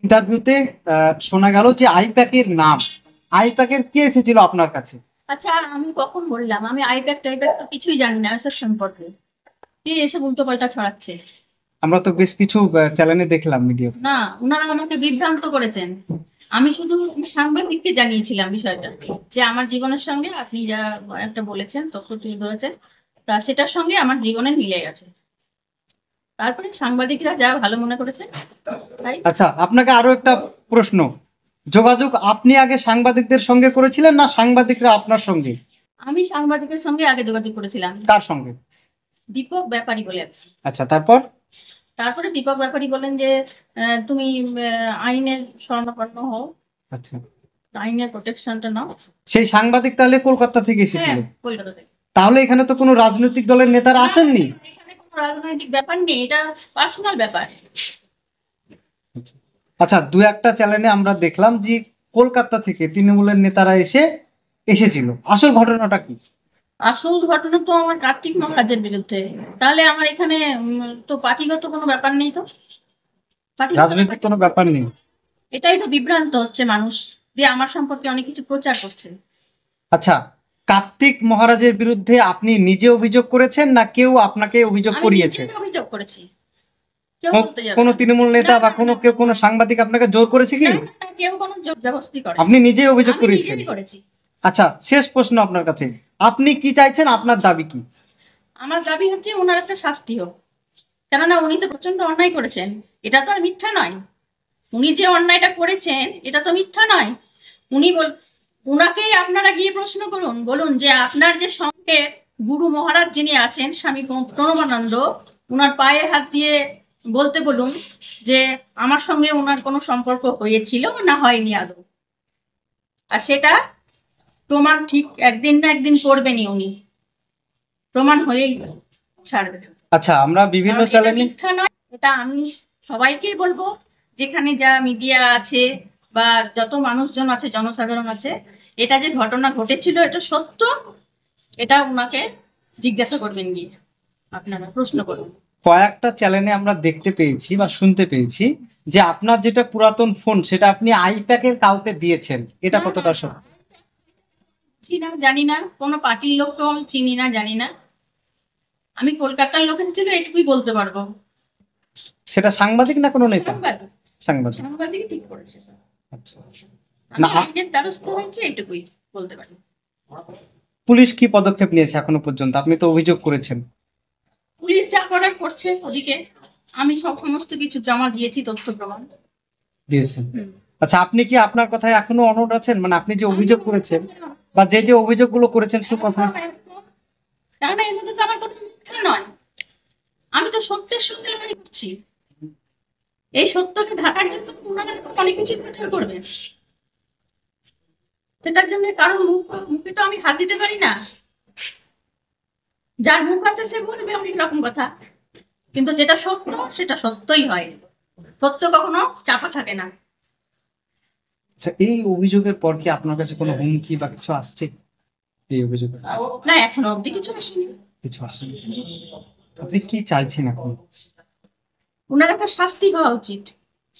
ইন্টারভিউতে শোনা গেল যে আইপ্যাকের নাম, আইপ্যাকের কে এসেছিল আপনার কাছে? আচ্ছা, আমি কখন বললাম আমি আইপ্যাক টাইপ্যাক তো কিছুই জানি না এসব সম্পর্কে? কে এসব উল্টো পাল্টা ছড়াচ্ছে? আমরা তো বেশ কিছু চ্যানেলে দেখলাম, মিডিয়া। না, ওনারা আমাকে বিভ্রান্ত করেছেন। আমি শুধু সাংবাদিককে জানিয়েছিলাম বিষয়টা, যে আমার জীবনের সঙ্গে আপনি যা একটা বলেছেন, তথ্য তুলে ধরেছেন, তা সেটার সঙ্গে আমার জীবনে মিলে গেছে। তারপরে সাংবাদিকরা যা ভালো মনে করেছে তাই। আচ্ছা, আপনাকে আরো একটা প্রশ্ন, যোগাযোগ আপনি আগে সাংবাদিকদের সঙ্গে করেছিলেন না সাংবাদিকরা আপনার সঙ্গে? আমি সাংবাদিকের সঙ্গে আগে যোগাযোগ করেছিলাম। কার সঙ্গে? দীপক ব্যাপারী বলে। আচ্ছা, তারপর? তারপরে দীপক ব্যাপারী বলেন যে তুমি আইনের শরণাপন্ন হও, আচ্ছা, আইনের প্রোটেকশনটা নাও। সেই সাংবাদিক তাহলে কলকাতা থেকে হ্যাঁ, এসেছিল? কলকাতা থেকে। তাহলে এখানে তো কোনো রাজনৈতিক দলের নেতারা আসেননি? এখানে কোনো রাজনৈতিক ব্যাপার নেই, এটা পার্সোনাল ব্যাপার। আচ্ছা, দু একটা চ্যানেলে আমরা দেখলাম যে কলকাতা থেকে তৃণমূলের নেতারা এসেছিল, আসল ঘটনাটা কি? আসল ঘটনা তো আমার কার্তিক মহারাজের বিরুদ্ধে। তাহলে আমার এখানে তো পার্টিগত কোনো ব্যাপার নেই তো। রাজনৈতিক কোনো ব্যাপার নেই? এটাই তো বিভ্রান্ত হচ্ছে মানুষ, দিয়ে আমার সম্পর্কে অনেক কিছু প্রচার করছে। আচ্ছা, কার্তিক মহারাজের বিরুদ্ধে আপনি নিজে অভিযোগ করেছেন না কেউ আপনাকে অভিযোগ আমি করিয়েছে? নিজেই অভিযোগ করেছি, কেউ বলতে যাবে কোনো না। তৃণমূল নেতা না, বা না, কোনো না, কেউ কোনো সাংবাদিক আপনাকে জোর করেছে কি? না, না, না, কেউ কোনো জবরদস্তি করে। আপনি নিজেই অভিযোগ আমি করেছেন? নিজেই করেছি। আচ্ছা, শেষ প্রশ্ন আপনার কাছে, আপনি কি চাইছেন, আপনার দাবি কি? আমার দাবি হচ্ছে ওনার একটা শাস্তি হোক। কেননা উনি তো প্রচন্ড অন্যায় করেছেন, এটা তো আর মিথ্যা নয়। উনি যে অন্যায়টা করেছেন এটা তো মিথ্যা নয়। উনি উনাকেই আপনারা গিয়ে প্রশ্ন করুন, বলুন যে আপনার যে সঙ্গে গুরু মহারাজ যিনি আছেন স্বামী প্রণবানন্দ, উনার পায়ে হাত দিয়ে বলতে বলুন যে আমার সঙ্গে উনার কোনো সম্পর্ক হয়েছিল না হয়নি আদৌ। আর সেটা প্রমাণ ঠিক একদিন না একদিন করবেনই উনি, প্রমাণ হয়েই ছাড়বে। আচ্ছা, আমরা বিভিন্ন চ্যানেলে মিথ্যা নয়, এটা আমি সবাইকেই বলবো, যেখানে যা মিডিয়া আছে বা যত মানুষজন আছে, জনসাধারণ আছে, এটা যে ঘটনা ঘটেছিল এটা সত্য, এটা ওনাকে জিজ্ঞাসা করবেন গিয়ে, আপনারা প্রশ্ন করুন। কয়েকটা চ্যানেলে আমরা দেখতে পেয়েছি বা শুনতে পেয়েছি যে আপনার যেটা পুরাতন ফোন সেটা আপনি আইপ্যাকের কাউকে দিয়েছেন, এটা কতটা সত্য? চিনা জানি না, কোনো পার্টির লোককেও আমি চিনি না, জানি না। আমি কলকাতার লোকের ছিল এটুকুই বলতে পারবো। সেটা সাংবাদিক না কোনো নেতা? সাংবাদিক। সাংবাদিক। সাংবাদিকই ঠিক করেছে। আচ্ছা, আমি না আইনের দ্বারস্থ হয়েছে এটুকুই বলতে পারি। পুলিশ কি পদক্ষেপ নিয়েছে এখনো পর্যন্ত? আপনি তো অভিযোগ করেছেন। পুলিশ যা করার করছে ওদিকে, আমি সমস্ত কিছু জমা দিয়েছি, তথ্য প্রমাণ দিয়েছেন। আচ্ছা, আপনি কি আপনার কথায় এখনো অনড় আছেন? মানে আপনি যে অভিযোগ করেছেন বা যে অভিযোগগুলো করেছেন সে কথা? না, না, এর মধ্যে তো আমার কোনো মিথ্যা নয়। আমি তো সত্যের সঙ্গে লড়াই করছি। এই সত্যকে ঢাকার জন্য ওনারা অনেক কিছু প্রচার করবেন, সেটার জন্য কারণ মুখে তো আমি হাত দিতে পারি না। যার মুখ আছে সে বলবে অনেক রকম কথা, কিন্তু যেটা সত্য সেটা সত্যই হয়। সত্য কখনো চাপা থাকে না। আচ্ছা, এই অভিযোগের পর কি আপনার কাছে কোনো হুমকি বা কিছু আসছে? এই অভিযোগ না, এখনো অব্দি কিছু আসেনি। কিছু আসেনি? আপনি কি চাইছেন এখন? ওনার একটা শাস্তি হওয়া উচিত।